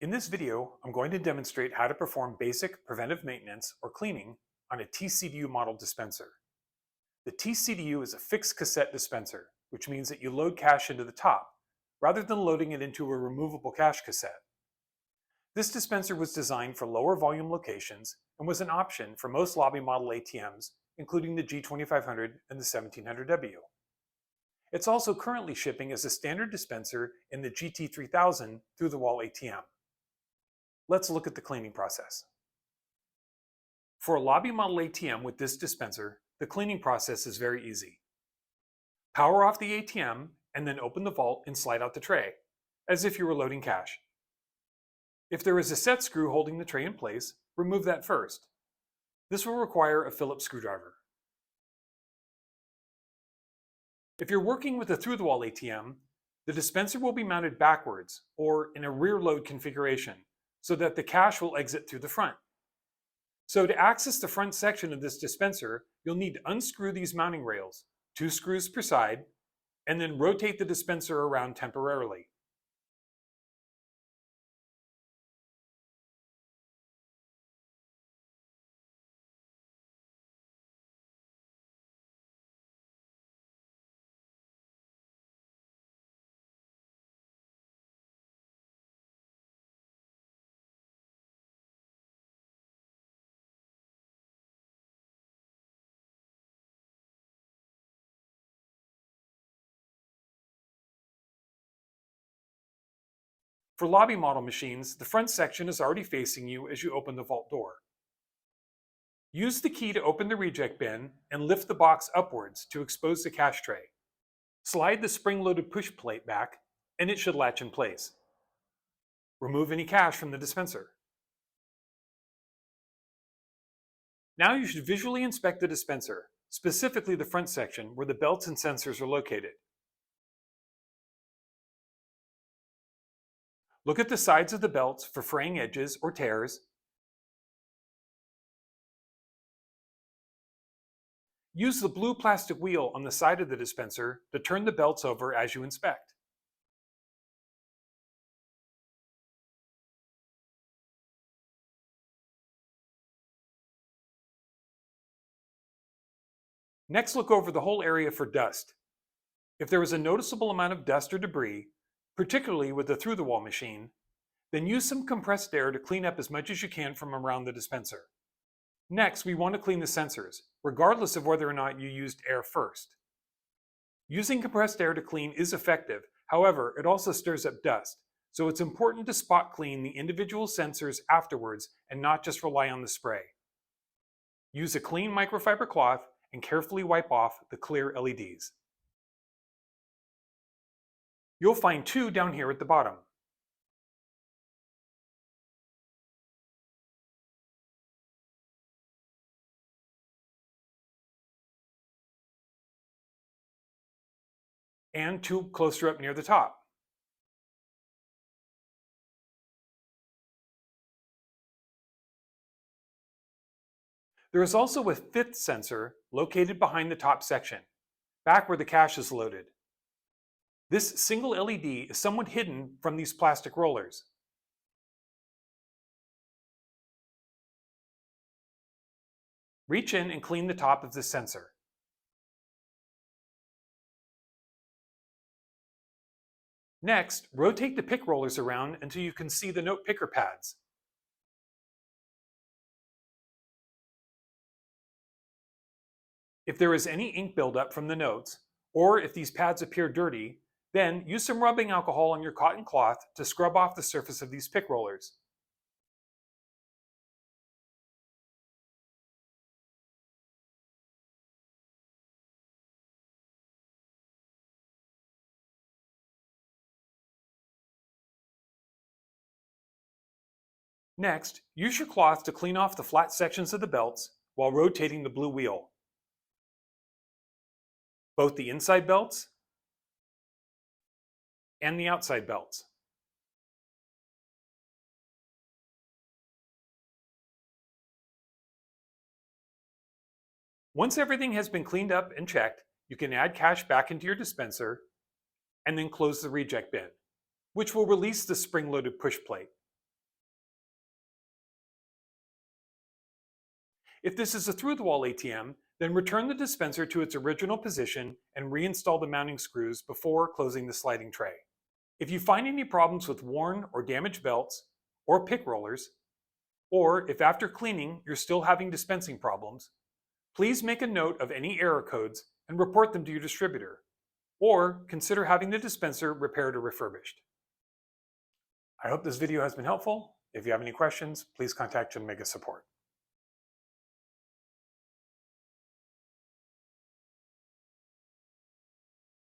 In this video, I'm going to demonstrate how to perform basic preventive maintenance or cleaning on a TCDU model dispenser. The TCDU is a fixed cassette dispenser, which means that you load cash into the top, rather than loading it into a removable cash cassette. This dispenser was designed for lower volume locations and was an option for most lobby model ATMs, including the G2500 and the 1700W. It's also currently shipping as a standard dispenser in the GT3000 through-the-wall ATM. Let's look at the cleaning process. For a lobby model ATM with this dispenser, the cleaning process is very easy. Power off the ATM and then open the vault and slide out the tray, as if you were loading cash. If there is a set screw holding the tray in place, remove that first. This will require a Phillips screwdriver. If you're working with a through-the-wall ATM, the dispenser will be mounted backwards or in a rear load configuration, so that the cash will exit through the front. So to access the front section of this dispenser, you'll need to unscrew these mounting rails, 2 screws per side, and then rotate the dispenser around temporarily. For lobby model machines, the front section is already facing you as you open the vault door. Use the key to open the reject bin and lift the box upwards to expose the cash tray. Slide the spring-loaded push plate back and it should latch in place. Remove any cash from the dispenser. Now you should visually inspect the dispenser, specifically the front section where the belts and sensors are located. Look at the sides of the belts for fraying edges or tears. Use the blue plastic wheel on the side of the dispenser to turn the belts over as you inspect. Next, look over the whole area for dust. If there is a noticeable amount of dust or debris, particularly with the through-the-wall machine, then use some compressed air to clean up as much as you can from around the dispenser. Next, we want to clean the sensors, regardless of whether or not you used air first. Using compressed air to clean is effective, however, it also stirs up dust, so it's important to spot clean the individual sensors afterwards and not just rely on the spray. Use a clean microfiber cloth and carefully wipe off the clear LEDs. You'll find 2 down here at the bottom. And 2 closer up near the top. There is also a 5th sensor located behind the top section, back where the cash is loaded. This single LED is somewhat hidden from these plastic rollers. Reach in and clean the top of this sensor. Next, rotate the pick rollers around until you can see the note picker pads. If there is any ink buildup from the notes, or if these pads appear dirty, then use some rubbing alcohol on your cotton cloth to scrub off the surface of these pick rollers. Next, use your cloth to clean off the flat sections of the belts while rotating the blue wheel. Both the inside belts and the outside belts. Once everything has been cleaned up and checked, you can add cash back into your dispenser and then close the reject bin, which will release the spring-loaded push plate. If this is a through-the-wall ATM, then return the dispenser to its original position and reinstall the mounting screws before closing the sliding tray. If you find any problems with worn or damaged belts or pick rollers, or if after cleaning you're still having dispensing problems, please make a note of any error codes and report them to your distributor, or consider having the dispenser repaired or refurbished. I hope this video has been helpful. If you have any questions, please contact Genmega support.